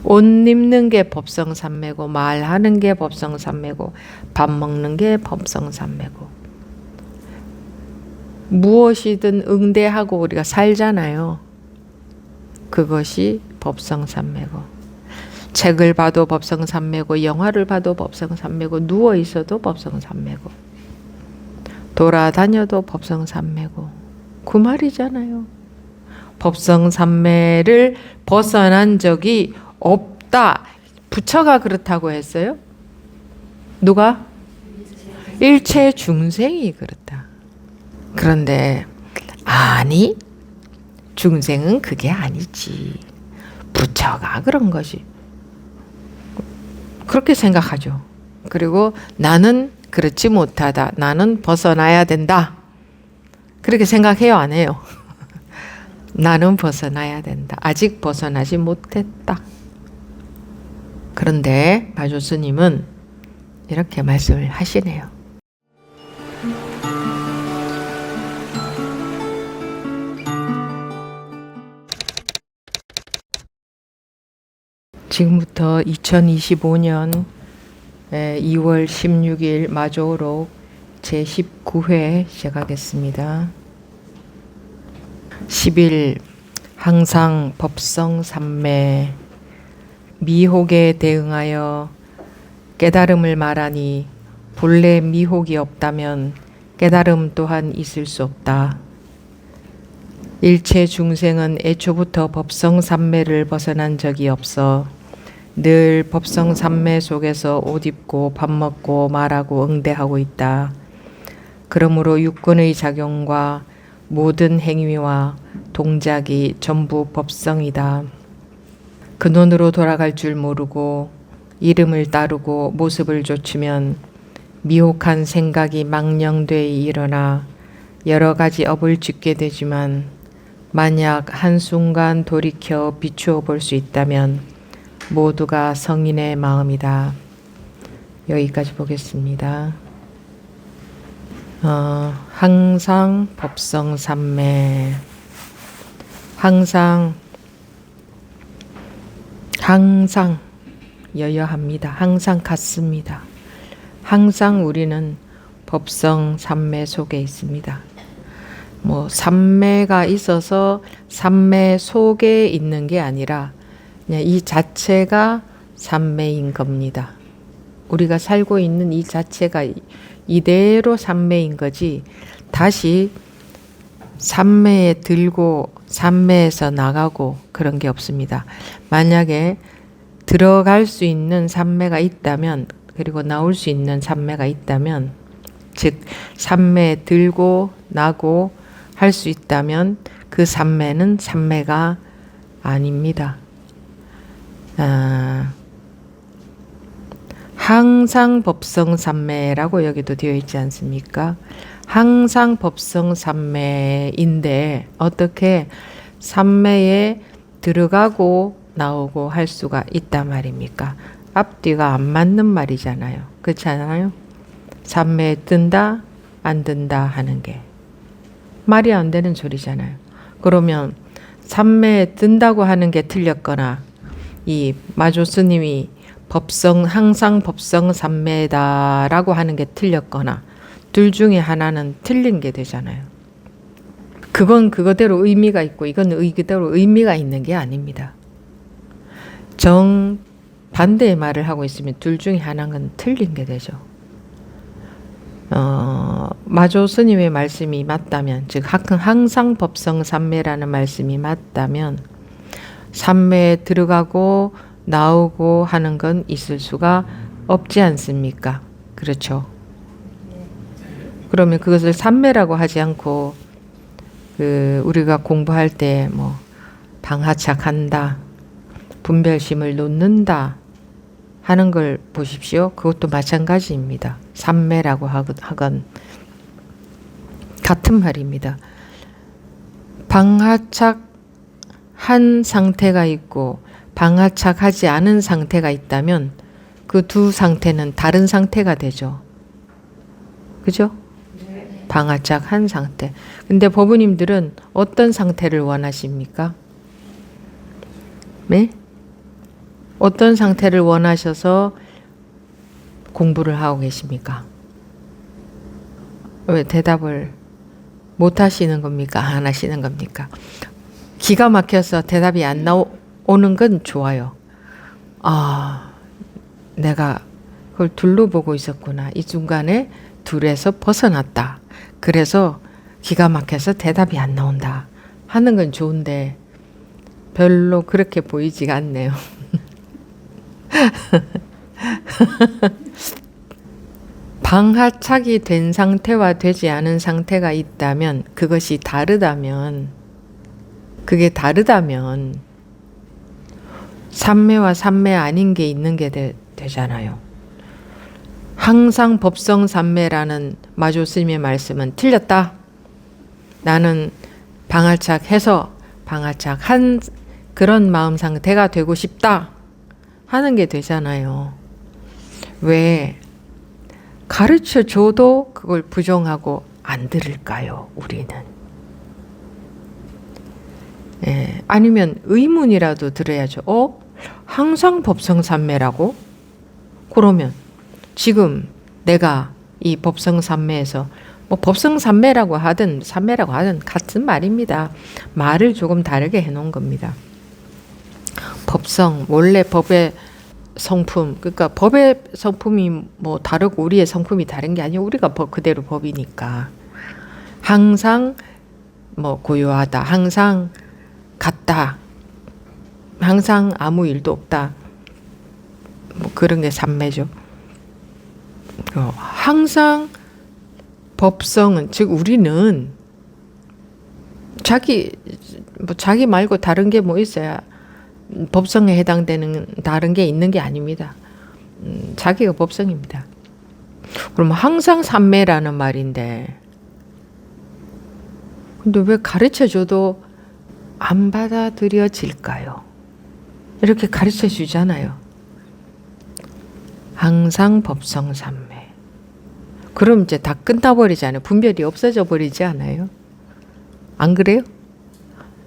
옷 입는 게 법성삼매고, 말하는 게 법성삼매고, 밥 먹는 게 법성삼매고, 무엇이든 응대하고 우리가 살잖아요. 그것이 법성삼매고, 책을 봐도 법성삼매고, 영화를 봐도 법성삼매고, 누워 있어도 법성삼매고, 돌아다녀도 법성삼매고, 그 말이잖아요. 법성삼매를 벗어난 적이 없다. 부처가 그렇다고 했어요? 누가? 일체 중생이 그렇다. 그런데 아니, 중생은 그게 아니지. 부처가 그런 것이. 그렇게 생각하죠. 그리고 나는 그렇지 못하다. 나는 벗어나야 된다. 그렇게 생각해요, 안 해요? 나는 벗어나야 된다. 아직 벗어나지 못했다. 그런데 마조 스님은 이렇게 말씀을 하시네요. 지금부터 2025년 2월 16일 마조록 제19회 시작하겠습니다. 10일 항상 법성삼매 미혹에 대응하여 깨달음을 말하니 본래 미혹이 없다면 깨달음 또한 있을 수 없다. 일체 중생은 애초부터 법성삼매를 벗어난 적이 없어 늘 법성삼매 속에서 옷 입고 밥 먹고 말하고 응대하고 있다. 그러므로 육근의 작용과 모든 행위와 동작이 전부 법성이다. 근원으로 돌아갈 줄 모르고 이름을 따르고 모습을 좇으면 미혹한 생각이 망령되어 일어나 여러 가지 업을 짓게 되지만 만약 한순간 돌이켜 비추어 볼 수 있다면 모두가 성인의 마음이다. 여기까지 보겠습니다. 항상 법성삼매, 항상 여여합니다. 항상 같습니다. 항상 우리는 법성삼매 속에 있습니다. 삼매가 있어서 삼매 속에 있는 게 아니라 그냥 이 자체가 삼매인 겁니다. 우리가 살고 있는 이 자체가 이대로 삼매인 거지 다시 삼매에 들고 삼매에서 나가고 그런 게 없습니다. 만약에 들어갈 수 있는 삼매가 있다면, 그리고 나올 수 있는 삼매가 있다면, 즉 삼매에 들고 나고 할 수 있다면 그 삼매는 삼매가 아닙니다. 항상 법성삼매라고 여기도 되어 있지 않습니까? 항상 법성삼매인데 어떻게 삼매에 들어가고 나오고 할 수가 있단 말입니까? 앞뒤가 안 맞는 말이잖아요. 그렇지 않아요? 삼매에 든다, 안 든다 하는 게 말이 안 되는 소리잖아요. 그러면 삼매에 든다고 하는 게 틀렸거나 이 마조 스님이 항상 법성삼매다라고 하는 게 틀렸거나 둘 중에 하나는 틀린 게 되잖아요. 그건 그거대로 의미가 있고 이건 그대로 의미가 있는 게 아닙니다. 정 반대의 말을 하고 있으면 둘 중에 하나는 틀린 게 되죠. 마조 스님의 말씀이 맞다면, 즉 항상 법성삼매라는 말씀이 맞다면 삼매에 들어가고 나오고 하는 건 있을 수가 없지 않습니까? 그렇죠. 그러면 그것을 삼매라고 하지 않고 우리가 공부할 때 방하착한다, 분별심을 놓는다 하는 걸 보십시오. 그것도 마찬가지입니다. 삼매라고 하건 같은 말입니다. 방하착한 상태가 있고 방하착하지 않은 상태가 있다면 그 두 상태는 다른 상태가 되죠. 그죠? 방하착한 상태. 근데 법우님들은 어떤 상태를 원하십니까? 네? 어떤 상태를 원하셔서 공부를 하고 계십니까? 왜 대답을 못 하시는 겁니까? 안 하시는 겁니까? 기가 막혀서 대답이 안 나오는 건 좋아요. 아, 내가 그걸 둘러보고 있었구나. 이 중간에 둘에서 벗어났다. 그래서 기가 막혀서 대답이 안 나온다. 하는 건 좋은데 별로 그렇게 보이지가 않네요. 방하착이 된 상태와 되지 않은 상태가 있다면, 그것이 다르다면, 그게 다르다면 삼매와 삼매 아닌 게 있는 게 되잖아요. 항상 법성삼매라는 마조 스님의 말씀은 틀렸다. 나는 방하착해서 방하착한 그런 마음 상태가 되고 싶다 하는 게 되잖아요. 왜 가르쳐 줘도 그걸 부정하고 안 들을까요, 우리는? 예, 아니면 의문이라도 들어야죠. 항상 법성삼매라고? 그러면 지금 내가 이 법성삼매에서 뭐 법성삼매라고 하든 삼매라고 하든 같은 말입니다. 말을 조금 다르게 해놓은 겁니다. 법성, 원래 법의 성품, 그러니까 법의 성품이 뭐 다르고 우리의 성품이 다른 게 아니고 우리가 법 그대로 법이니까 항상 뭐 고요하다, 항상 같다, 항상 아무 일도 없다, 뭐 그런 게 삼매죠. 항상 법성은, 즉 우리는 자기 말고 다른 게 뭐 있어야 법성에 해당되는 다른 게 있는 게 아닙니다. 자기가 법성입니다. 그럼 항상 삼매라는 말인데, 근데 왜 가르쳐줘도 안 받아들여질까요? 이렇게 가르쳐 주잖아요. 항상 법성 삼매. 그럼 이제 다 끝나버리잖아요. 분별이 없어져 버리지 않아요? 안 그래요?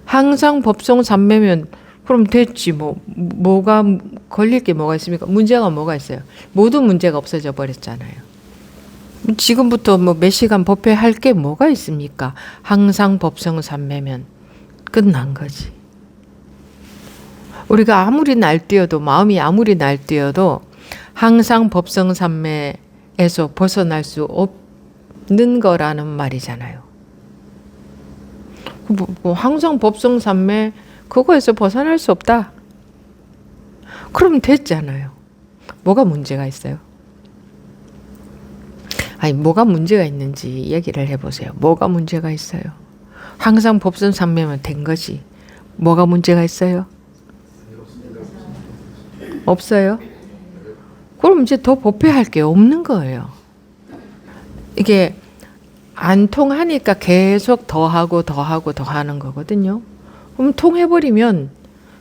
항상 법성 삼매면 그럼 됐지. 뭐가 걸릴 게 뭐가 있습니까? 문제가 뭐가 있어요? 모든 문제가 없어져 버렸잖아요. 지금부터 뭐 몇 시간 법회할 게 뭐가 있습니까? 항상 법성 삼매면 끝난 거지. 우리가 아무리 날뛰어도, 마음이 아무리 날뛰어도 항상 법성 삼매에서 벗어날 수 없는 거라는 말이잖아요. 항상 법성 삼매 그거에서 벗어날 수 없다. 그럼 됐잖아요. 뭐가 문제가 있어요? 아니, 뭐가 문제가 있는지 얘기를 해보세요. 뭐가 문제가 있어요? 항상 법성 삼매면 된 거지. 뭐가 문제가 있어요? 없어요? 그럼 이제 더 법회할 게 없는 거예요. 이게 안 통하니까 계속 더 하고 더 하고 더 하는 거거든요. 그럼 통해버리면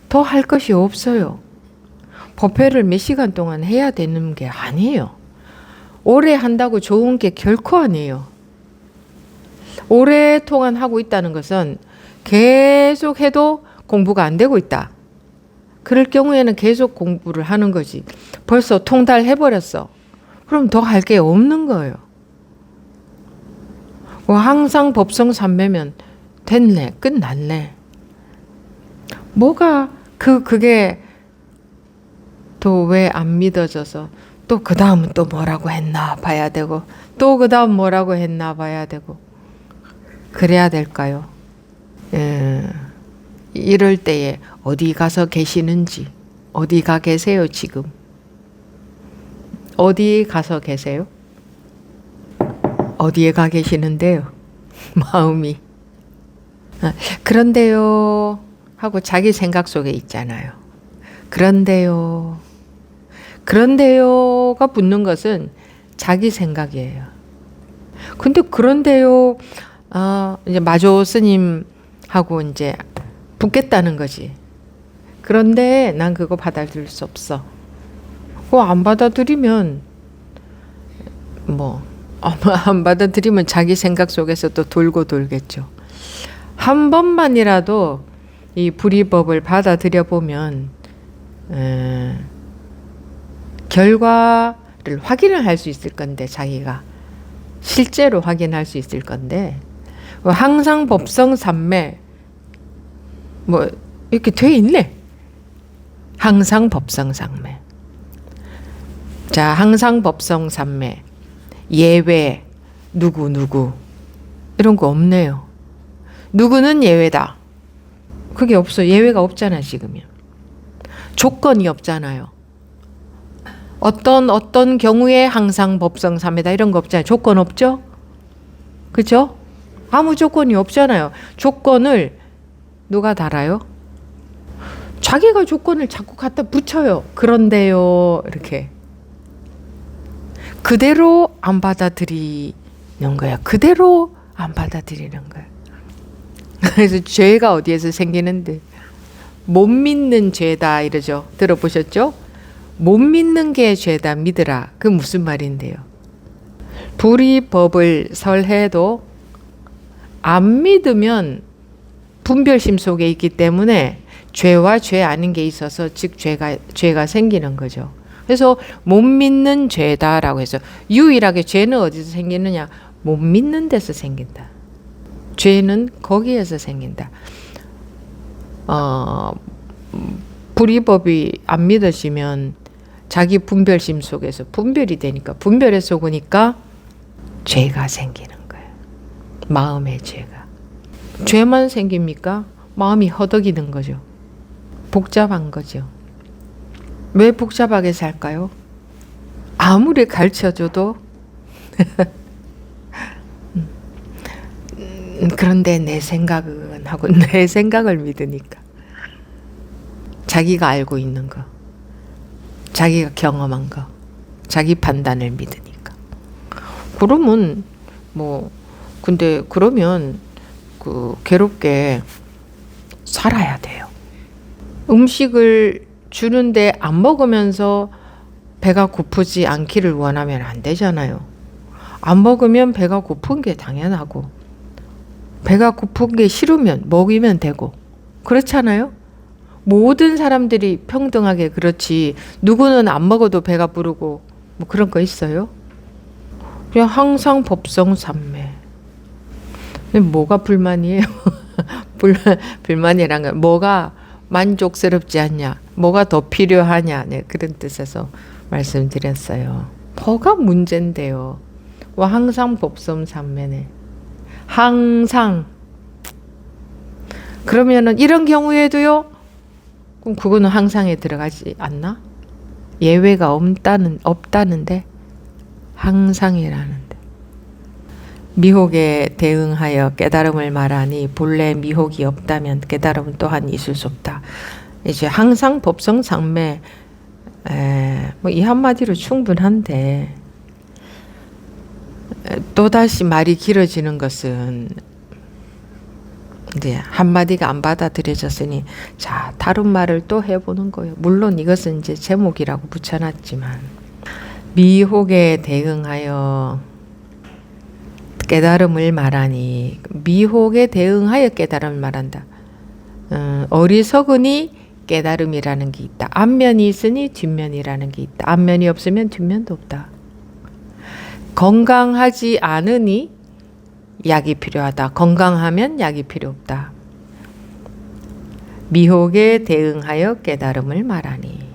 더 할 것이 없어요. 법회를 몇 시간 동안 해야 되는 게 아니에요. 오래 한다고 좋은 게 결코 아니에요. 오랫동안 하고 있다는 것은 계속 해도 공부가 안 되고 있다. 그럴 경우에는 계속 공부를 하는 거지. 벌써 통달해버렸어. 그럼 더 할 게 없는 거예요. 항상 법성 삼매면 됐네, 끝났네. 뭐가 그게 또 왜 안 믿어져서 또 그 다음은 또 뭐라고 했나 봐야 되고 또 그 다음 뭐라고 했나 봐야 되고 그래야 될까요? 이럴 때에 어디 가서 계시는지, 어디 가 계세요 지금? 어디 가서 계세요? 어디에 가 계시는데요? 마음이. 그런데요 하고 자기 생각 속에 있잖아요. 그런데요. 그런데요가 붙는 것은 자기 생각이에요. 근데 그런데요, 이제 마조 스님하고 이제 붙겠다는 거지. 그런데 난 그거 받아들일 수 없어. 그거 안 받아들이면 안 받아들이면 자기 생각 속에서 또 돌고 돌겠죠. 한 번만이라도 이 불이법을 받아들여 보면 결과를 확인을 할 수 있을 건데, 자기가 실제로 확인할 수 있을 건데, 항상 법성 삼매 뭐 이렇게 돼 있네. 항상 법성 삼매. 자, 항상 법성 삼매 예외 누구 이런 거 없네요. 누구는 예외다. 그게 없어. 예외가 없잖아 지금이요. 조건이 없잖아요. 어떤 경우에 항상 법성 삼매다 이런 거 없잖아요. 조건 없죠? 그죠? 아무 조건이 없잖아요. 조건을 누가 달아요? 자기가 조건을 자꾸 갖다 붙여요. 그런데요, 이렇게. 그대로 안 받아들이는 거야. 그대로 안 받아들이는 거야. 그래서 죄가 어디에서 생기는데? 못 믿는 죄다 이러죠. 들어보셨죠? 못 믿는 게 죄다 믿으라. 그 무슨 말인데요? 불이법을 설해도 안 믿으면 분별심 속에 있기 때문에 죄와 죄 아닌 게 있어서 즉 죄가 생기는 거죠. 그래서 못 믿는 죄다라고 해서 유일하게 죄는 어디서 생기느냐? 못 믿는 데서 생긴다. 죄는 거기에서 생긴다. 불이법이 안 믿어지면 자기 분별심 속에서 분별이 되니까 분별에 속으니까 죄가 생기는 거예요. 마음의 죄가. 죄만 생깁니까? 마음이 허덕이는 거죠. 복잡한 거죠. 왜 복잡하게 살까요? 아무리 가르쳐줘도 그런데 내 생각은 하고 내 생각을 믿으니까 자기가 알고 있는 거, 자기가 경험한 거, 자기 판단을 믿으니까. 그러면 근데 그러면 괴롭게 살아야 돼요. 음식을 주는데 안 먹으면서 배가 고프지 않기를 원하면 안 되잖아요. 안 먹으면 배가 고픈 게 당연하고 배가 고픈 게 싫으면 먹이면 되고 그렇잖아요. 모든 사람들이 평등하게 그렇지 누구는 안 먹어도 배가 부르고 뭐 그런 거 있어요? 그냥 항상 법성 삼매. 뭐가 불만이에요? 불만이란 건 뭐가 만족스럽지 않냐, 뭐가 더 필요하냐, 네, 그런 뜻에서 말씀드렸어요. 뭐가 문제인데요? 항상 법성 삼매네. 항상. 그러면은 이런 경우에도요? 그럼 그거는 항상에 들어가지 않나? 예외가 없다는데 항상이라는데. 미혹에 대응하여 깨달음을 말하니 본래 미혹이 없다면 깨달음은 또한 있을 수 없다. 이제 항상 법성 삼매 이 한마디로 충분한데 또다시 말이 길어지는 것은 이제 한마디가 안 받아들여졌으니 자 다른 말을 또 해보는 거예요. 물론 이것은 이제 제목이라고 붙여놨지만 미혹에 대응하여 깨달음을 말하니 미혹에 대응하여 깨달음을 말한다. 어리석으니 깨달음이라는 게 있다. 앞면이 있으니 뒷면이라는 게 있다. 앞면이 없으면 뒷면도 없다. 건강하지 않으니 약이 필요하다. 건강하면 약이 필요 없다. 미혹에 대응하여 깨달음을 말하니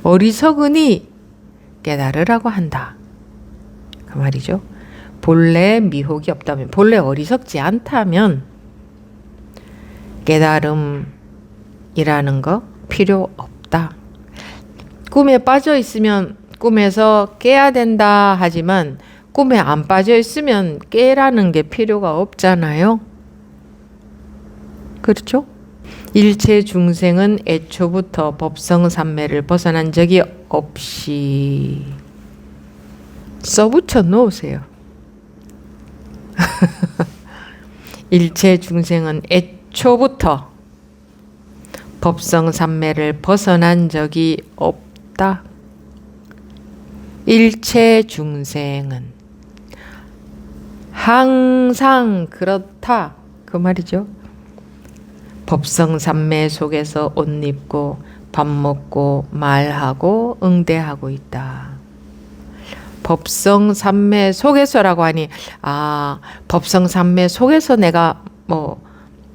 어리석으니 깨달으라고 한다. 그 말이죠. 본래 미혹이 없다면, 본래 어리석지 않다면 깨달음이라는 거 필요 없다. 꿈에 빠져 있으면 꿈에서 깨야 된다 하지만 꿈에 안 빠져 있으면 깨라는 게 필요가 없잖아요. 그렇죠? 일체 중생은 애초부터 법성삼매를 벗어난 적이 없이 써붙여 놓으세요. 일체 중생은 애초부터 법성삼매를 벗어난 적이 없다. 일체 중생은 항상 그렇다. 그 말이죠. 법성삼매 속에서 옷 입고 밥 먹고 말하고 응대하고 있다. 법성삼매 속에서라고 하니 법성삼매 속에서 내가 뭐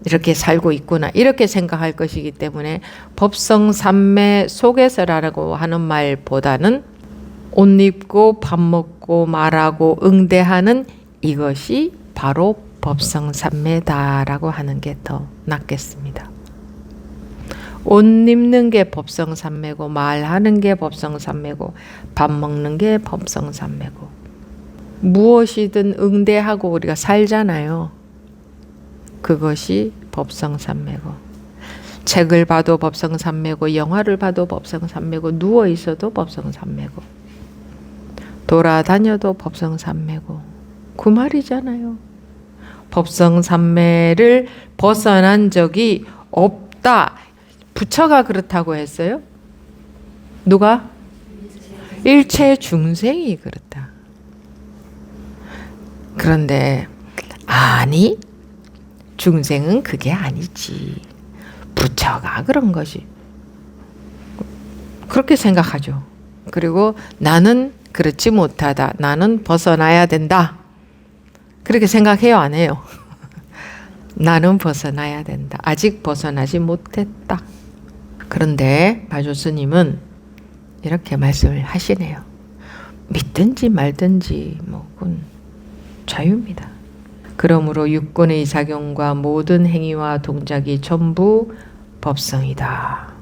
이렇게 살고 있구나 이렇게 생각할 것이기 때문에 법성삼매 속에서라고 하는 말보다는 옷 입고 밥 먹고 말하고 응대하는 이것이 바로 법성삼매다라고 하는 게 더 낫겠습니다. 옷 입는 게 법성삼매고 말하는 게 법성삼매고 밥 먹는 게 법성삼매고 무엇이든 응대하고 우리가 살잖아요. 그것이 법성삼매고 책을 봐도 법성삼매고 영화를 봐도 법성삼매고 누워 있어도 법성삼매고 돌아다녀도 법성삼매고 그 말이잖아요. 법성삼매를 벗어난 적이 없다. 부처가 그렇다고 했어요? 누가? 일체 중생이 그렇다. 그런데 아니 중생은 그게 아니지. 부처가 그런 것이. 그렇게 생각하죠. 그리고 나는 그렇지 못하다. 나는 벗어나야 된다. 그렇게 생각해요? 안 해요? 나는 벗어나야 된다. 아직 벗어나지 못했다. 그런데 마조 스님은 이렇게 말씀을 하시네요. 믿든지 말든지 그건 자유입니다. 그러므로 육군의 작용과 모든 행위와 동작이 전부 법성이다.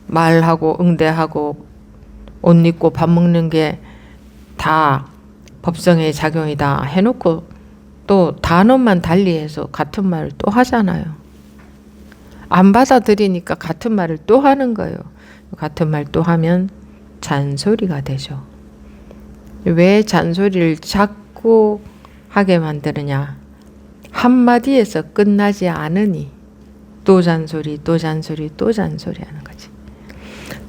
말하고 응대하고 옷 입고 밥 먹는 게 다 법성의 작용이다 해놓고 또 단어만 달리해서 같은 말을 또 하잖아요. 안 받아들이니까 같은 말을 또 하는 거예요. 같은 말 또 하면 잔소리가 되죠. 왜 잔소리를 자꾸 하게 만드느냐? 한마디에서 끝나지 않으니 또 잔소리 또 잔소리 또 잔소리 하는 거지.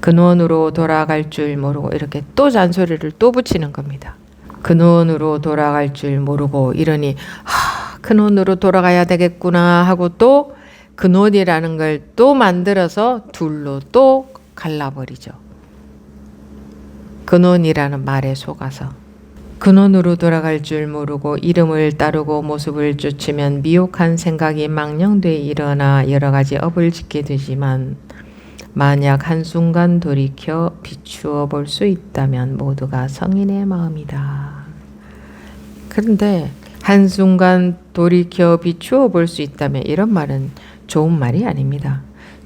근원으로 돌아갈 줄 모르고 이렇게 또 잔소리를 또 붙이는 겁니다. 근원으로 돌아갈 줄 모르고 이러니 근원으로 돌아가야 되겠구나 하고 또 근원이라는 걸 또 만들어서 둘로 또 갈라버리죠. 근원이라는 말에 속아서 근원으로 돌아갈 줄 모르고 이름을 따르고 모습을 쫓으면 미혹한 생각이 망령되어 일어나 여러 가지 업을 짓게 되지만 만약 한순간 돌이켜 비추어 볼 수 있다면 모두가 성인의 마음이다. 그런데 한순간 돌이켜 비추어 볼 수 있다면 이런 말은 좋은 말이 아닙니다.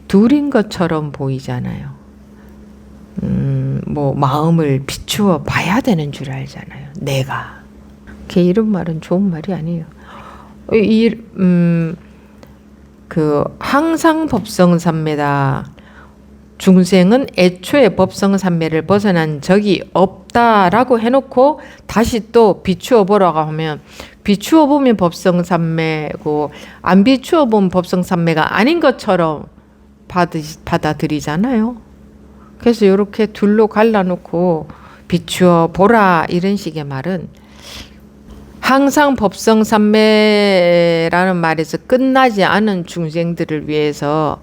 둘인 것처럼 보이잖아요. 마음을 비추어 봐야 되는 줄 알잖아요. 내가. 이런 말은 좋은 말이 아니에요. 항상 법성삼매다. 중생은 애초에 법성삼매를 벗어난 적이 없다라고 해놓고 다시 또 비추어 보라고 하면 비추어 보면 법성삼매고 안 비추어 보면 법성삼매가 아닌 것처럼 받아들이잖아요. 그래서 이렇게 둘로 갈라놓고 비추어 보라 이런 식의 말은 항상 법성삼매라는 말에서 끝나지 않은 중생들을 위해서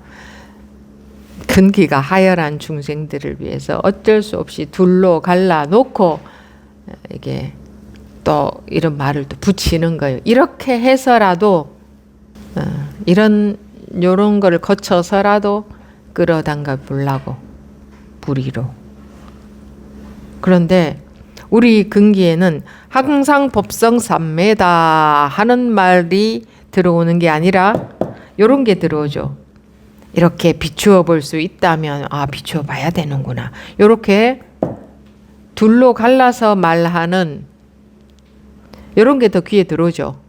근기가 하열한 중생들을 위해서 어쩔 수 없이 둘로 갈라놓고 이게 또 이런 말을 또 붙이는 거예요. 이렇게 해서라도 요런 걸 거쳐서라도 끌어당겨 보려고 불의로. 그런데 우리 근기에는 항상 법성삼매다 하는 말이 들어오는 게 아니라 요런 게 들어오죠. 이렇게 비추어 볼 수 있다면 비추어 봐야 되는구나. 이렇게 둘로 갈라서 말하는 이런 게 더 귀에 들어오죠.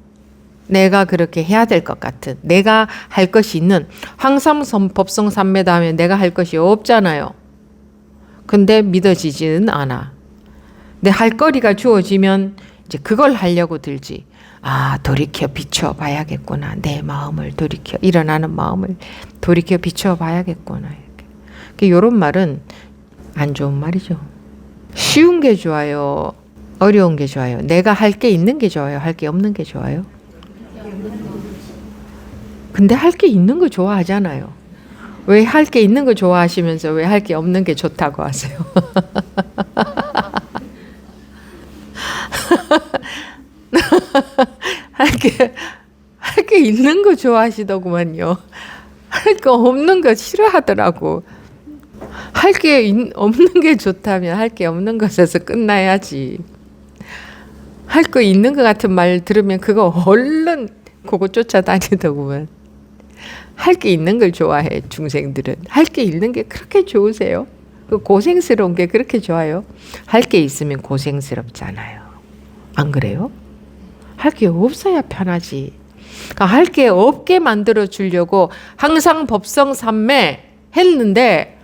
내가 그렇게 해야 될 것 같은, 내가 할 것이 있는, 항상 법성삼매다 하면 내가 할 것이 없잖아요. 근데 믿어지지는 않아. 내 할 거리가 주어지면 이제 그걸 하려고 들지. 돌이켜 비추어 봐야겠구나. 내 마음을 돌이켜, 일어나는 마음을 돌이켜 비추어 봐야겠구나. 이렇게. 이런 말은 안 좋은 말이죠. 쉬운 게 좋아요? 어려운 게 좋아요? 내가 할 게 있는 게 좋아요? 할 게 없는 게 좋아요? 근데 할 게 있는 거 좋아하잖아요. 왜 할 게 있는 거 좋아하시면서 왜 할 게 없는 게 좋다고 하세요? 할 게 있는 거 좋아하시더구만요. 할 거 없는 거 싫어하더라고. 할 게 없는 게 좋다면 할 게 없는 것에서 끝나야지. 할 거 있는 것 같은 말 들으면 그거 얼른 그거 쫓아다니더구만. 할 게 있는 걸 좋아해, 중생들은. 할 게 있는 게 그렇게 좋으세요? 그 고생스러운 게 그렇게 좋아요? 할 게 있으면 고생스럽잖아요. 안 그래요? 할 게 없어야 편하지. 그러니까 할 게 없게 만들어 주려고 항상 법성삼매 했는데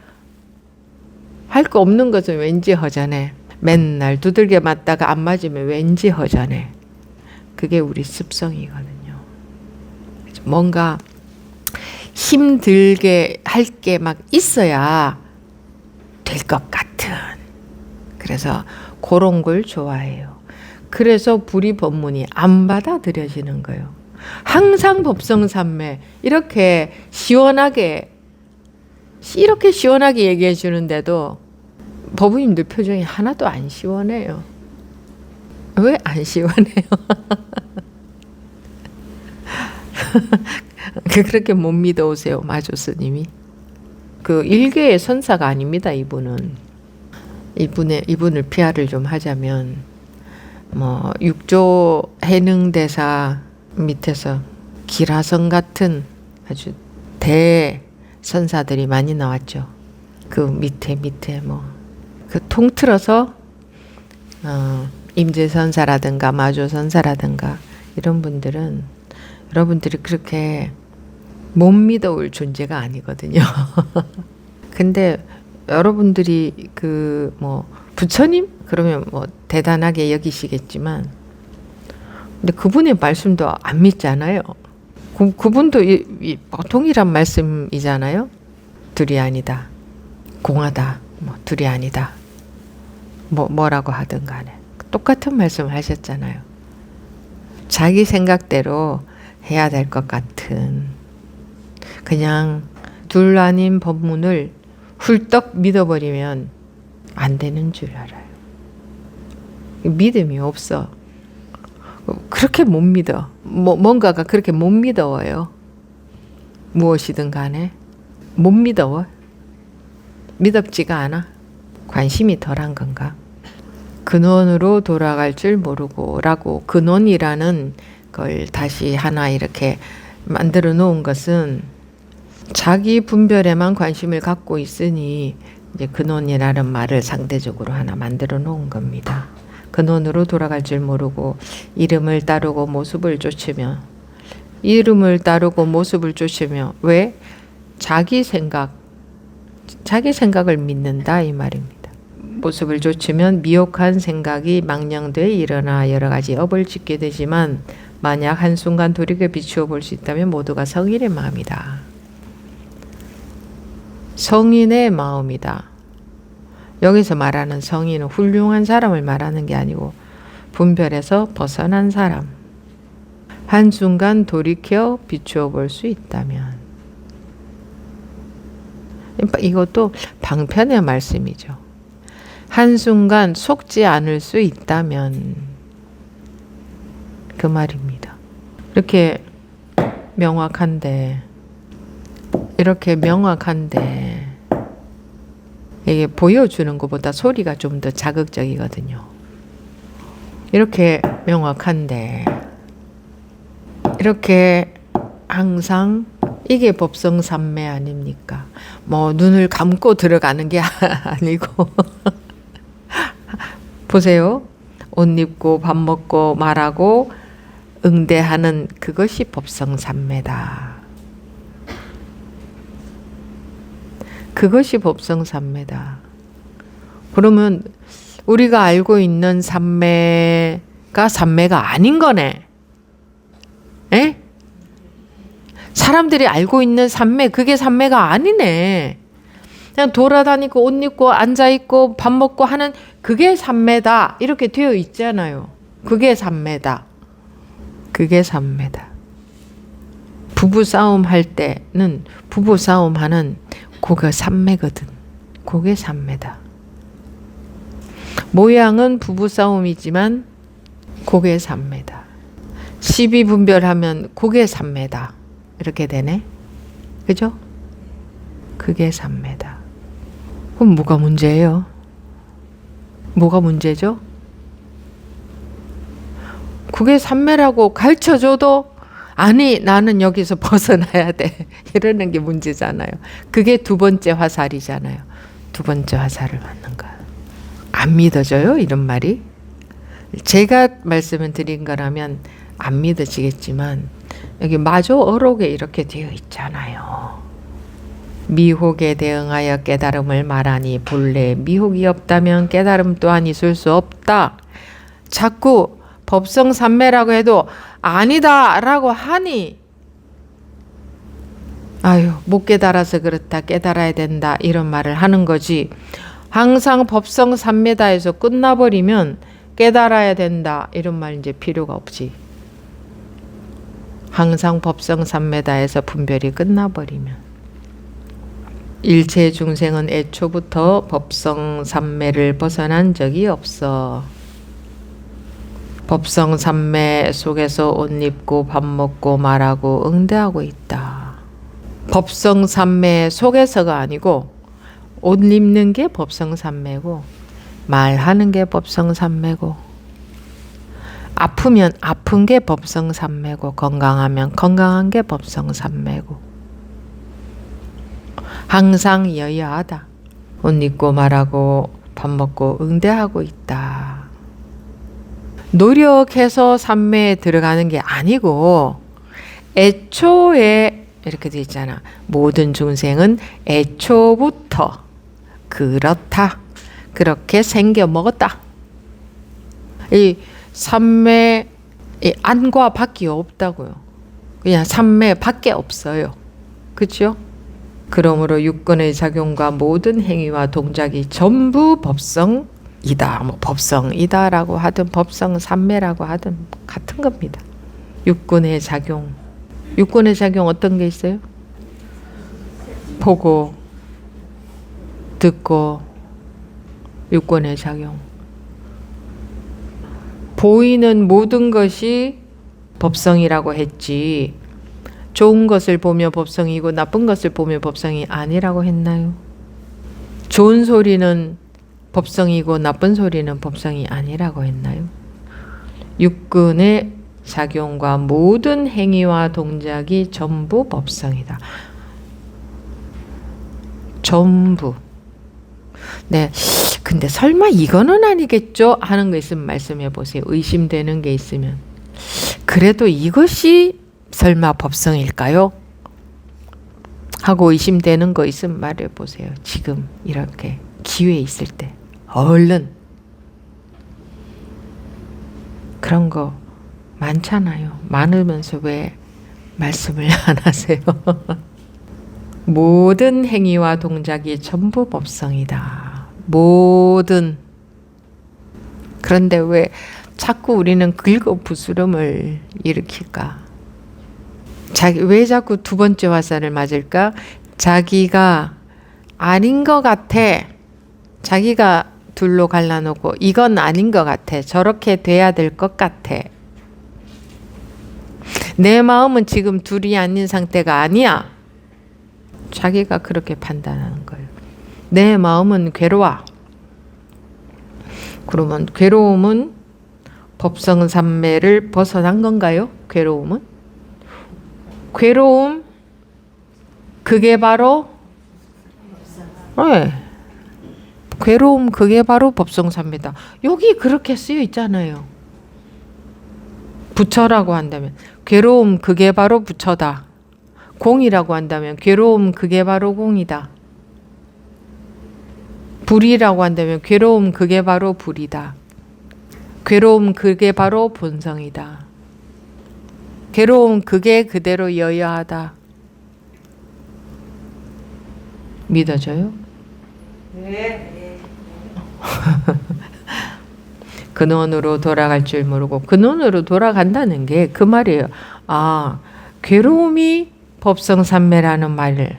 할 거 없는 것은 왠지 허전해. 맨날 두들겨 맞다가 안 맞으면 왠지 허전해. 그게 우리 습성이거든요. 뭔가 힘들게 할 게 막 있어야 될 것 같은. 그래서 그런 걸 좋아해요. 그래서 불이 법문이 안 받아들여지는 거예요. 항상 법성삼매 이렇게 시원하게 얘기해 주는데도 법부님들 표정이 하나도 안 시원해요. 왜 안 시원해요? 그렇게 못 믿어오세요, 마조스님이. 그 일개의 선사가 아닙니다, 이분은. 이분을 비하를 좀 하자면, 뭐, 육조 해능대사 밑에서 기라성 같은 아주 대선사들이 많이 나왔죠. 그 밑에 뭐, 그 통틀어서, 임재선사라든가 마조선사라든가 이런 분들은 여러분들이 그렇게 못 믿어올 존재가 아니거든요. 근데 여러분들이 그 뭐 부처님 그러면 뭐 대단하게 여기시겠지만, 근데 그분의 말씀도 안 믿잖아요. 그분도 보통이란 말씀이잖아요. 둘이 아니다, 공하다, 뭐 둘이 아니다, 뭐라고 하든 간에 똑같은 말씀을 하셨잖아요. 자기 생각대로 해야 될 것 같은, 그냥 둘 아닌 법문을 훌떡 믿어버리면 안 되는 줄 알아요. 믿음이 없어. 그렇게 못 믿어. 뭔가가 그렇게 못 믿어요. 무엇이든 간에 못 믿어. 믿업지가 않아. 관심이 덜한 건가? 근원으로 돌아갈 줄 모르고 라고, 근원이라는 걸 다시 하나 이렇게 만들어 놓은 것은 자기 분별에만 관심을 갖고 있으니 이제 근원이라는 말을 상대적으로 하나 만들어 놓은 겁니다. 근원으로 돌아갈 줄 모르고 이름을 따르고 모습을 쫓으며, 이름을 따르고 모습을 쫓으며, 왜? 자기 생각을 믿는다 이 말입니다. 모습을 쫓으면 미혹한 생각이 망령되어 일어나 여러 가지 업을 짓게 되지만, 만약 한순간 돌이켜 비추어 볼 수 있다면 모두가 성인의 마음이다. 성인의 마음이다. 여기서 말하는 성인은 훌륭한 사람을 말하는 게 아니고 분별에서 벗어난 사람. 한순간 돌이켜 비추어 볼 수 있다면. 이것도 방편의 말씀이죠. 한순간 속지 않을 수 있다면, 그 말입니다. 이렇게 명확한데 이게 보여주는 것보다 소리가 좀 더 자극적이거든요. 이렇게 명확한데, 이렇게 항상 이게 법성삼매 아닙니까? 뭐 눈을 감고 들어가는 게 아니고 보세요. 옷 입고 밥 먹고 말하고 응대하는 그것이 법성삼매다. 그것이 법성삼매다. 그러면 우리가 알고 있는 삼매가 삼매가 아닌 거네. 에? 사람들이 알고 있는 삼매, 그게 삼매가 아니네. 그냥 돌아다니고 옷 입고 앉아있고 밥 먹고 하는 그게 삼매다 이렇게 되어 있잖아요. 그게 삼매다. 그게 삼매다. 부부싸움 할 때는 부부싸움 하는 그게 삼매거든. 그게 삼매다. 모양은 부부싸움이지만 그게 삼매다. 시비 분별하면 그게 삼매다. 이렇게 되네. 그죠? 그게 삼매다. 그럼 뭐가 문제예요? 뭐가 문제죠? 그게 삼매라고 가르쳐줘도 아니 나는 여기서 벗어나야 돼 이러는 게 문제잖아요. 그게 두 번째 화살이잖아요. 두 번째 화살을 맞는 거야. 안 믿어져요? 이런 말이? 제가 말씀을 드린 거라면 안 믿어지겠지만 여기 마조 어록에 이렇게 되어 있잖아요. 미혹에 대응하여 깨달음을 말하니 본래 미혹이 없다면 깨달음 또한 있을 수 없다. 자꾸 법성삼매라고 해도 아니다 라고 하니 아유 못 깨달아서 그렇다 깨달아야 된다 이런 말을 하는 거지. 항상 법성삼매다 해서 끝나버리면 깨달아야 된다 이런 말 이제 필요가 없지. 항상 법성삼매다 해서 분별이 끝나버리면 일체 중생은 애초부터 법성삼매를 벗어난 적이 없어. 법성삼매 속에서 옷 입고 밥 먹고 말하고 응대하고 있다. 법성삼매 속에서가 아니고 옷 입는 게 법성삼매고 말하는 게 법성삼매고 아프면 아픈 게 법성삼매고 건강하면 건강한 게 법성삼매고 항상 여여하다. 옷 입고 말하고 밥 먹고 응대하고 있다. 노력해서 삼매에 들어가는 게 아니고 애초에 이렇게 돼 있잖아. 모든 중생은 애초부터 그렇다. 그렇게 생겨 먹었다. 이 삼매 안과 밖이 없다고요. 그냥 삼매 밖에 없어요. 그렇죠? 그러므로 육근의 작용과 모든 행위와 동작이 전부 법성이다. 뭐 법성이다라고 하든 법성삼매라고 하든 같은 겁니다. 육근의 작용. 육근의 작용 어떤 게 있어요? 보고 듣고 육근의 작용. 보이는 모든 것이 법성이라고 했지 좋은 것을 보며 법성이고 나쁜 것을 보며 법성이 아니라고 했나요? 좋은 소리는 법성이고 나쁜 소리는 법성이 아니라고 했나요? 육근의 작용과 모든 행위와 동작이 전부 법성이다. 전부. 네. 근데 설마 이거는 아니겠죠? 하는 거 있으면 말씀해 보세요. 의심되는 게 있으면. 그래도 이것이 설마 법성일까요? 하고 의심되는 거 있으면 말해 보세요. 지금 이렇게 기회 있을 때 얼른. 그런 거 많잖아요. 많으면서 왜 말씀을 안 하세요? 모든 행위와 동작이 전부 법성이다. 모든. 그런데 왜 자꾸 우리는 긁어부스럼을 일으킬까? 왜 자꾸 두 번째 화살을 맞을까? 자기가 아닌 것 같아. 자기가 둘로 갈라놓고 이건 아닌 것 같아. 저렇게 돼야 될 것 같아. 내 마음은 지금 둘이 아닌 상태가 아니야. 자기가 그렇게 판단하는 거예요. 내 마음은 괴로워. 그러면 괴로움은 법성삼매를 벗어난 건가요? 괴로움은? 괴로움 그게 바로 네. 괴로움 그게 바로 법성삼매다. 여기 그렇게 쓰여 있잖아요. 부처라고 한다면 괴로움 그게 바로 부처다. 공이라고 한다면 괴로움 그게 바로 공이다. 불이라고 한다면 괴로움 그게 바로 불이다. 괴로움 그게 바로 본성이다. 괴로움 그게 그대로 여여하다. 믿어져요? 네. 근원으로 돌아갈 줄 모르고 근원으로 돌아간다는 게 그 말이에요. 아, 괴로움이 법성삼매라는 말을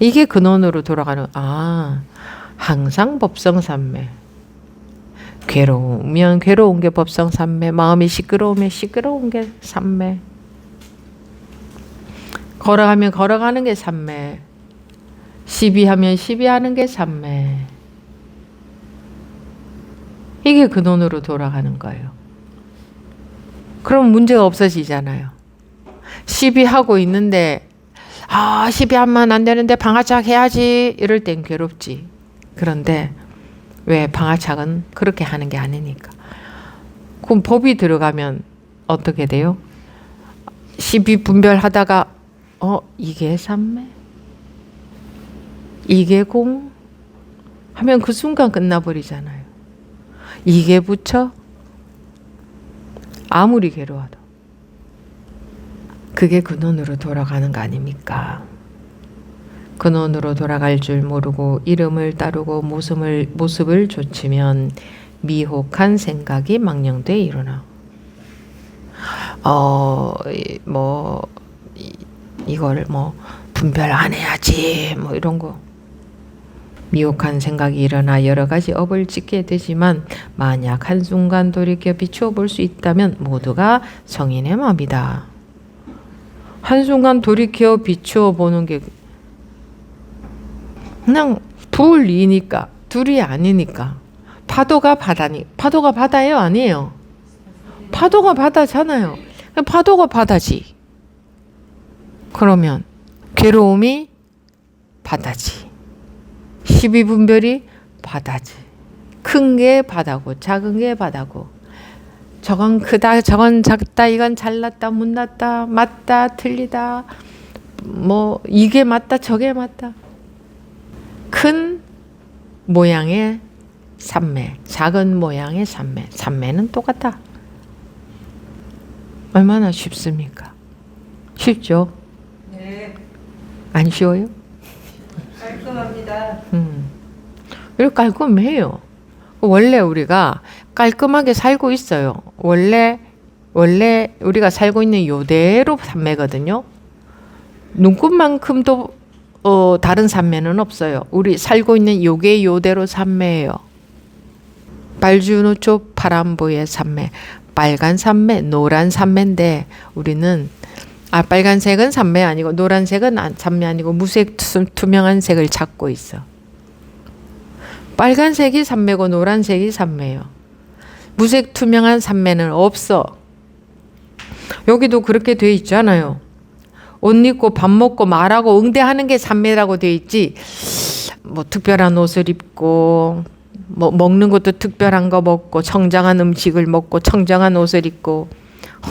이게 근원으로 돌아가는, 항상 법성산매. 괴로우면 괴로운 게 법성산매, 마음이 시끄러우면 시끄러운 게 산매, 걸어가면 걸어가는 게 산매, 시비하면 시비하는 게 산매. 이게 근원으로 돌아가는 거예요. 그럼 문제가 없어지잖아요. 시비하고 있는데 시비하면 안 되는데 방아착 해야지 이럴 땐 괴롭지. 그런데 왜 방아착은 그렇게 하는 게 아니니까. 그럼 법이 들어가면 어떻게 돼요? 시비 분별하다가 이게 삼매, 이게 공 하면 그 순간 끝나버리잖아요. 이게 부처, 아무리 괴로워도 그게 근원으로 돌아가는 거 아닙니까? 근원으로 돌아갈 줄 모르고 이름을 따르고 모습을 좇으면 미혹한 생각이 망령되어 일어나. 이거를 분별 안 해야지 이런 거. 미혹한 생각이 일어나 여러 가지 업을 짓게 되지만 만약 한순간 돌이켜 비추어 볼 수 있다면 모두가 성인의 마음이다. 한순간 돌이켜 비추어 보는 게 그냥 둘이니까, 둘이 아니니까. 파도가 바다예요, 아니에요? 파도가 바다잖아요. 파도가 바다지. 그러면 괴로움이 바다지. 시비분별이 바다지. 큰 게 바다고 작은 게 바다고. 저건 크다, 저건 작다, 이건 잘났다, 못났다, 맞다, 틀리다. 이게 맞다, 저게 맞다. 큰 모양의 삼매, 작은 모양의 삼매. 삼매는 똑같다. 얼마나 쉽습니까? 쉽죠? 네. 안 쉬워요? 깔끔합니다. 이렇게 깔끔해요. 원래 우리가 깔끔하게 살고 있어요. 원래 우리가 살고 있는 요대로 삼매거든요. 눈꽃만큼도 다른 삼매는 없어요. 우리 살고 있는 요게 요대로 삼매예요. 발주노초 파란보의 삼매, 빨간 삼매, 노란 삼매인데 우리는 빨간색은 삼매 아니고 노란색은 삼매 아니고 무색 투명한 색을 찾고 있어. 빨간색이 삼매고 노란색이 삼매예요. 무색 투명한 삼매는 없어. 여기도 그렇게 돼 있잖아요. 옷 입고 밥 먹고 말하고 응대하는 게 삼매라고 돼 있지. 특별한 옷을 입고 먹는 것도 특별한 거 먹고 청정한 음식을 먹고 청정한 옷을 입고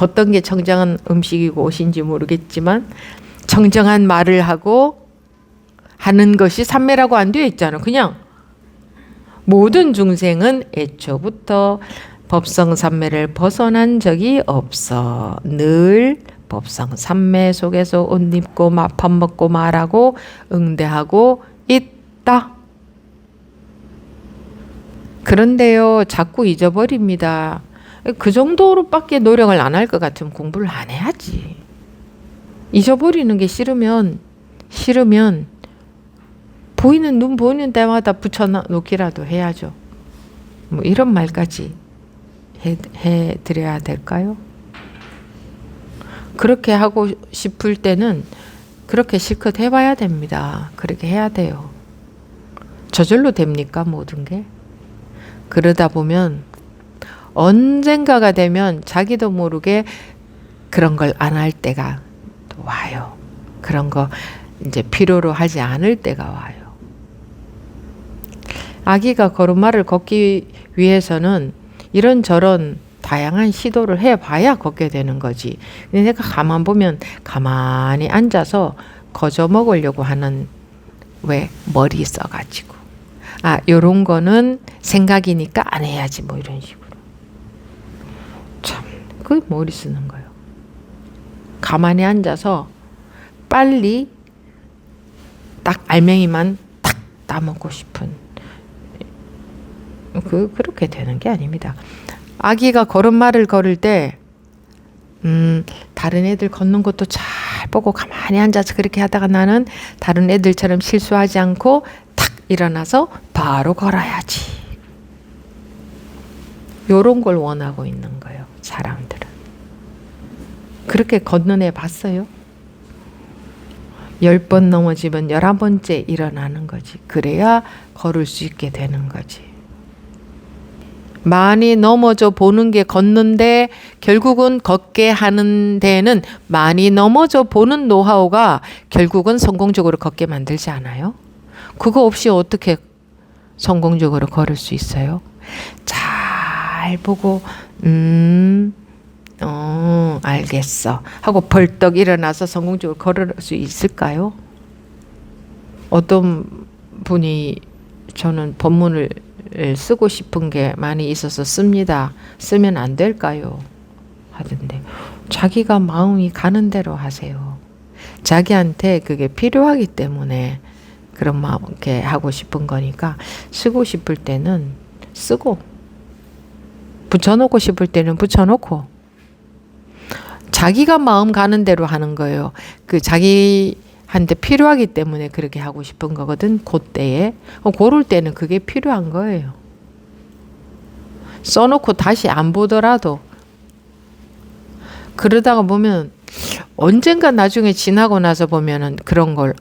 어떤 게 청정한 음식이고 옷인지 모르겠지만 청정한 말을 하고 하는 것이 삼매라고 안 되어 있잖아. 그냥 모든 중생은 애초부터 법성삼매를 벗어난 적이 없어. 늘 법성삼매 속에서 옷 입고 밥 먹고 말하고 응대하고 있다. 그런데요, 자꾸 잊어버립니다. 그 정도로밖에 노력을 안 할 것 같으면 공부를 안 해야지. 잊어버리는 게 싫으면 눈 보이는 데마다 붙여놓기라도 해야죠. 이런 말까지 해드려야 될까요? 그렇게 하고 싶을 때는 그렇게 실컷 해봐야 됩니다. 그렇게 해야 돼요. 저절로 됩니까? 모든 게? 그러다 보면 언젠가가 되면 자기도 모르게 그런 걸 안 할 때가 또 와요. 그런 거 이제 필요로 하지 않을 때가 와요. 아기가 걸음마를 걷기 위해서는 이런저런 다양한 시도를 해봐야 걷게 되는 거지. 근데 내가 가만 보면 가만히 앉아서 거저 먹으려고 하는, 왜 머리 써가지고 요런 거는 생각이니까 안 해야지 이런 식으로. 참, 그 머리 쓰는 거예요. 가만히 앉아서 빨리 딱 알맹이만 딱 따먹고 싶은 그렇게 되는 게 아닙니다. 아기가 걸음마를 걸을 때 다른 애들 걷는 것도 잘 보고 가만히 앉아서 그렇게 하다가 나는 다른 애들처럼 실수하지 않고 탁 일어나서 바로 걸어야지. 요런 걸 원하고 있는 거예요, 사람들은. 그렇게 걷는 애 봤어요? 10번 넘어지면 11번째 일어나는 거지. 그래야 걸을 수 있게 되는 거지. 많이 넘어져 보는 게 걷는데 결국은 걷게 하는 데는 많이 넘어져 보는 노하우가 결국은 성공적으로 걷게 만들지 않아요? 그거 없이 어떻게 성공적으로 걸을 수 있어요? 잘 보고 알겠어 하고 벌떡 일어나서 성공적으로 걸을 수 있을까요? 어떤 분이 저는 법문을 쓰고 싶은 게 많이 있어서 씁니다. 쓰면 안 될까요? 하던데 자기가 마음이 가는 대로 하세요. 자기한테 그게 필요하기 때문에 그런 마음 이렇게 하고 싶은 거니까 쓰고 싶을 때는 쓰고 붙여놓고 싶을 때는 붙여놓고 자기가 마음 가는 대로 하는 거예요. 그 자기한테 필요하기 때문에 그렇게 하고 싶은 거거든. 그때에 고를 때는 그게 필요한 거예요. 써놓고 다시 안 보더라도 그러다가 보면 언젠가 나중에 지나고 나서 보면은 그런 걸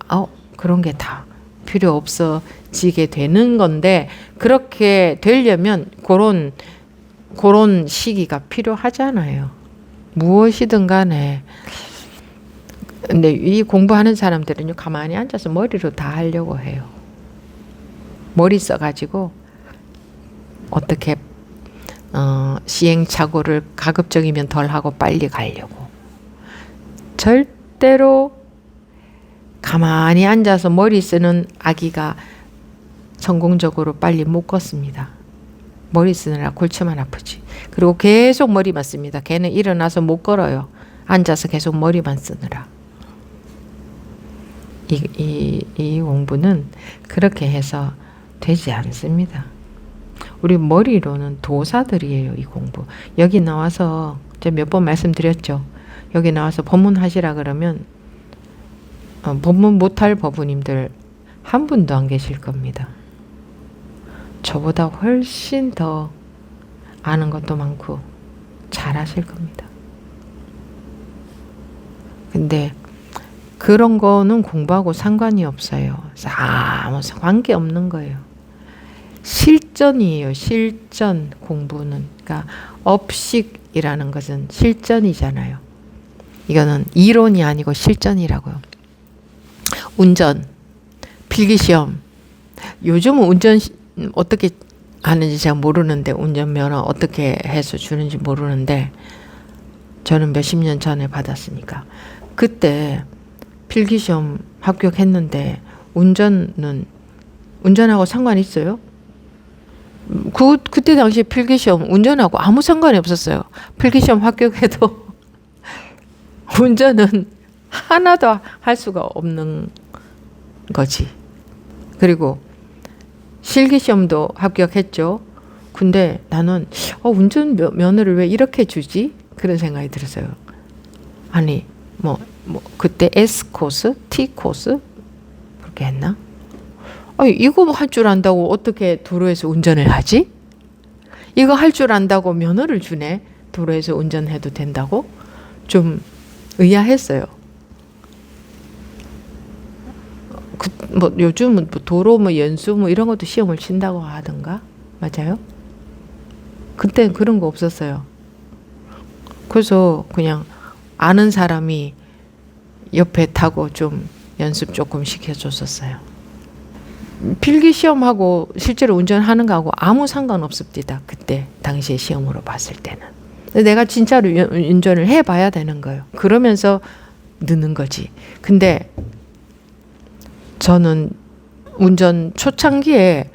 그런 게 다 필요 없어지게 되는 건데 그렇게 되려면 그런 시기가 필요하잖아요. 무엇이든 간에. 근데 이 공부하는 사람들은요, 가만히 앉아서 머리로 다 하려고 해요. 머리 써가지고 어떻게 시행착오를 가급적이면 덜 하고 빨리 가려고. 절대로 가만히 앉아서 머리 쓰는 아기가 성공적으로 빨리 못 걷습니다. 머리 쓰느라 골치만 아프지. 그리고 계속 머리만 씁니다. 걔는 일어나서 못 걸어요. 앉아서 계속 머리만 쓰느라. 이 공부는 그렇게 해서 되지 않습니다. 우리 머리로는 도사들이에요, 이 공부. 여기 나와서 제가 몇 번 말씀드렸죠. 여기 나와서 법문 하시라 그러면 법문 못할 법우님들 한 분도 안 계실 겁니다. 저보다 훨씬 더 아는 것도 많고 잘하실 겁니다. 근데 그런 거는 공부하고 상관이 없어요. 아무 관계 없는 거예요. 실전이에요. 실전 공부는. 그러니까 업식이라는 것은 실전이잖아요. 이거는 이론이 아니고 실전이라고요. 운전, 필기시험. 요즘은 운전 어떻게 하는지 제가 모르는데 운전면허 어떻게 해서 주는지 모르는데 저는 몇십 년 전에 받았으니까 그때 필기시험 합격했는데 운전하고 상관 있어요? 그때 당시에 필기시험 운전하고 아무 상관이 없었어요. 필기시험 합격해도 운전은 하나도 할 수가 없는 거지. 그리고 실기시험도 합격했죠. 근데 나는 운전 면허를 왜 이렇게 주지? 그런 생각이 들었어요. 아니 그때 S코스, T코스 그렇게 했나? 이거 할 줄 안다고 어떻게 도로에서 운전을 하지? 이거 할 줄 안다고 면허를 주네. 도로에서 운전해도 된다고? 좀 의아했어요. 요즘은 도로 연수 이런 것도 시험을 친다고 하던가? 맞아요? 그때는 그런 거 없었어요. 그래서 그냥 아는 사람이 옆에 타고 좀 연습 조금 시켜줬었어요. 필기시험하고 실제로 운전하는 거하고 아무 상관없습니다. 그때 당시에 시험으로 봤을 때는. 내가 진짜로 운전을 해봐야 되는 거예요. 그러면서 느는 거지. 근데 저는 운전 초창기에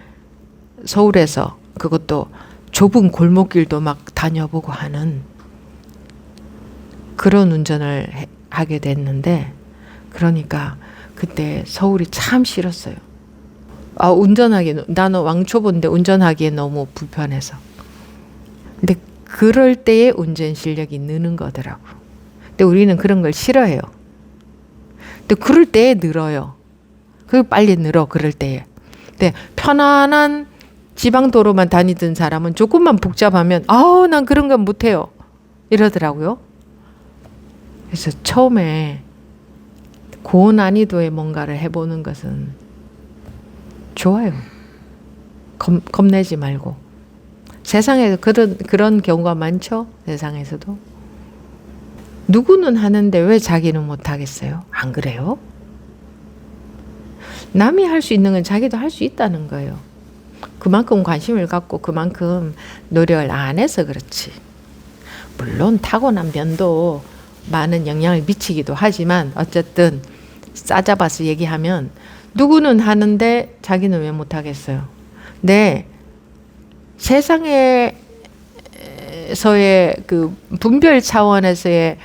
서울에서 그것도 좁은 골목길도 막 다녀보고 하는 그런 운전을 하게 됐는데 그러니까 그때 서울이 참 싫었어요. 나는 왕초보인데 운전하기에 너무 불편해서. 근데 그럴 때의 운전 실력이 느는 거더라고. 근데 우리는 그런 걸 싫어해요. 근데 그럴 때에 늘어요. 그 빨리 늘어 그럴 때에. 근데 편안한 지방도로만 다니던 사람은 조금만 복잡하면 아우 난 그런 건 못해요 이러더라고요. 그래서 처음에 고난이도의 뭔가를 해보는 것은 좋아요. 겁내지 말고. 세상에서 그런 경우가 많죠. 세상에서도. 누구는 하는데 왜 자기는 못하겠어요? 안 그래요? 남이 할 수 있는 건 자기도 할 수 있다는 거예요. 그만큼 관심을 갖고 그만큼 노력을 안 해서 그렇지. 물론 타고난 면도 많은 영향을 미치기도 하지만 어쨌든 싸잡아서 얘기하면 누구는 하는데 자기는 왜 못하겠어요? 네, 세상에서의 그 분별 차원에서의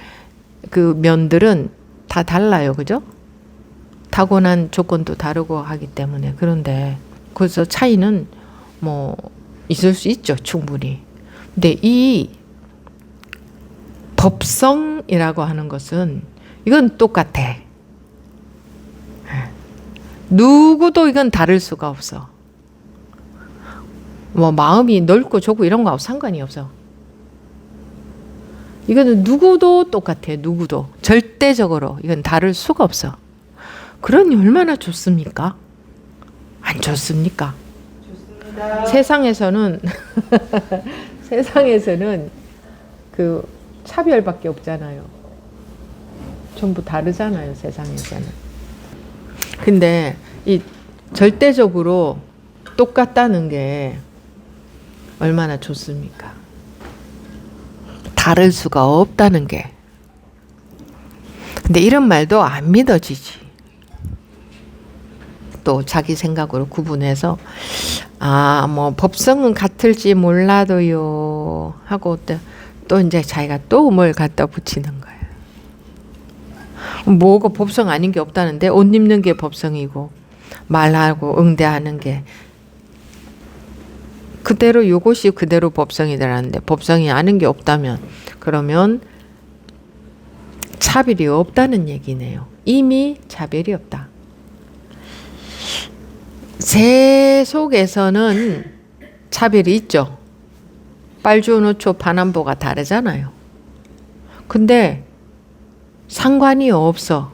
그 면들은 다 달라요. 그죠? 타고난 조건도 다르고 하기 때문에. 그런데 그래서 차이는 뭐 있을 수 있죠. 충분히. 근데 이 법성이라고 하는 것은 이건 똑같아. 누구도 이건 다를 수가 없어. 뭐 마음이 넓고 좁고 이런 거하고 상관이 없어. 이거는 누구도 똑같아. 누구도. 절대적으로 이건 다를 수가 없어. 그러니 얼마나 좋습니까? 안 좋습니까? 좋습니다. 세상에서는 세상에서는 그 차별밖에 없잖아요. 전부 다르잖아요. 세상에서는. 근데 이 절대적으로 똑같다는 게 얼마나 좋습니까? 다를 수가 없다는 게. 근데 이런 말도 안 믿어지지. 또 자기 생각으로 구분해서 뭐 법성은 같을지 몰라도요 하고 또 이제 자기가 또 뭘 갖다 붙이는 거예요. 뭐가 법성 아닌 게 없다는데 옷 입는 게 법성이고 말하고 응대하는 게 그대로 요것이 그대로 법성이라는데 법성이 아닌 게 없다면 그러면 차별이 없다는 얘기네요. 이미 차별이 없다. 새 속에서는 차별이 있죠. 빨주노초 파남보가 다르잖아요. 근데 상관이 없어.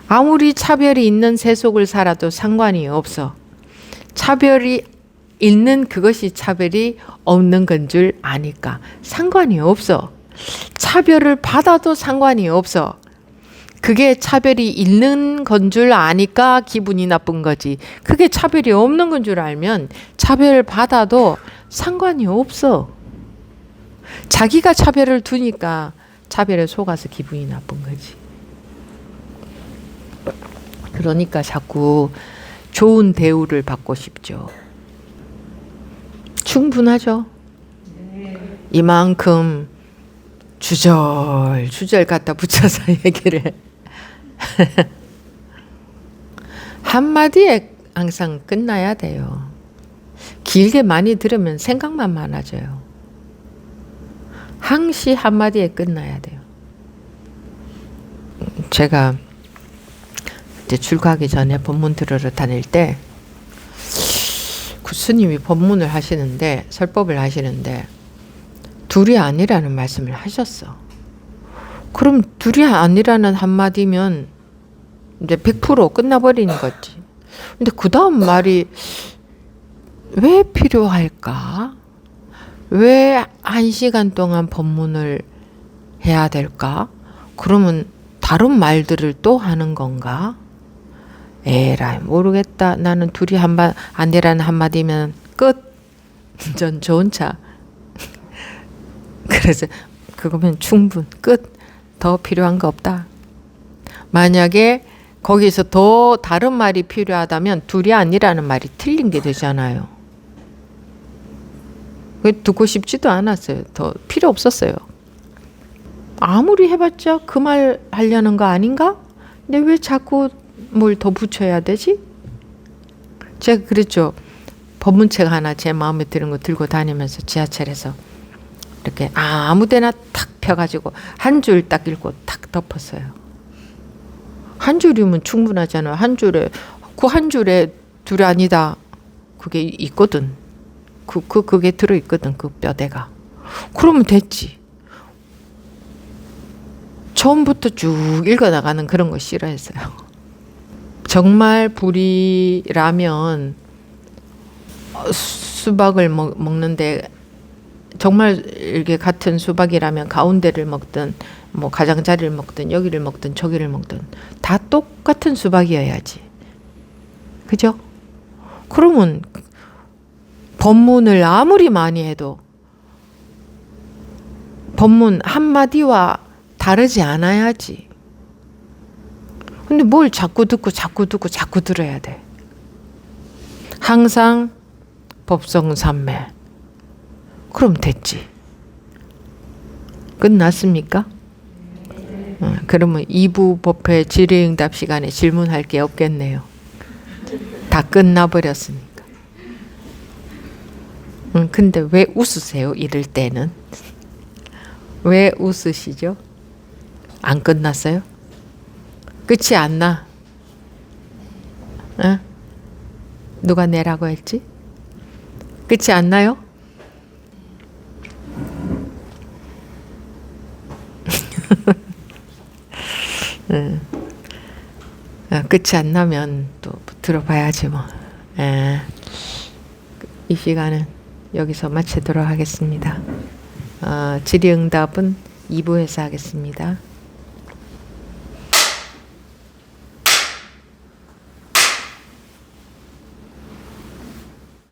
아무리 차별이 있는 새 속을 살아도 상관이 없어. 차별이 있는 그것이 차별이 없는 건 줄 아니까 상관이 없어. 차별을 받아도 상관이 없어. 그게 차별이 있는 건 줄 아니까 기분이 나쁜 거지. 그게 차별이 없는 건 줄 알면 차별을 받아도 상관이 없어. 자기가 차별을 두니까 차별에 속아서 기분이 나쁜 거지. 그러니까 자꾸 좋은 대우를 받고 싶죠. 충분하죠. 이만큼 주절 갖다 붙여서 얘기를 한마디에 항상 끝나야 돼요. 길게 많이 들으면 생각만 많아져요. 항시 한마디에 끝나야 돼요. 제가 이제 출가하기 전에 법문 들으러 다닐 때 스님이 법문을 하시는데 설법을 하시는데 둘이 아니라는 말씀을 하셨어. 그럼 둘이 아니라는 한마디면 이제 100% 끝나버리는 거지. 근데 그 다음 말이 왜 필요할까? 왜 1시간 동안 법문을 해야 될까? 그러면 다른 말들을 또 하는 건가? 에라이 모르겠다. 나는 둘이 아니라는 한마디면 끝. 전 좋은 차. 그래서 그거면 충분 끝. 더 필요한 거 없다. 만약에 거기서 더 다른 말이 필요하다면 둘이 아니라는 말이 틀린 게 되잖아요. 듣고 싶지도 않았어요. 더 필요 없었어요. 아무리 해봤자 그 말 하려는 거 아닌가? 근데 왜 자꾸 뭘 더 붙여야 되지? 제가 그랬죠. 법문책 하나 제 마음에 드는 거 들고 다니면서 지하철에서 이렇게 아무데나 탁 펴가지고 한 줄 딱 읽고 탁 덮었어요. 한 줄이면 충분하잖아. 한 줄에 그 한 줄에 둘이 아니다. 그게 있거든. 그게 들어 있거든. 그 뼈대가. 그러면 됐지. 처음부터 쭉 읽어나가는 그런 거 싫어했어요. 정말 불이라면 수박을 먹는데 정말 이게 같은 수박이라면 가운데를 먹든 뭐 가장자리를 먹든 여기를 먹든 저기를 먹든 다 똑같은 수박이어야지. 그죠? 그러면 법문을 아무리 많이 해도 법문 한마디와 다르지 않아야지. 근데 뭘 자꾸 듣고 자꾸 들어야 돼. 항상 법성삼매. 그럼 됐지. 끝났습니까? 그러면 2부 법회 질의응답 시간에 질문할 게 없겠네요. 다 끝나버렸으니까. 근데 왜 웃으세요? 이럴 때는. 왜 웃으시죠? 안 끝났어요? 끝이 안 나? 어? 누가 내라고 했지? 끝이 안 나요? 끝이 안 나면 또 들어봐야지 뭐. 이 시간은 여기서 마치도록 하겠습니다. 질의응답은 2부에서 하겠습니다.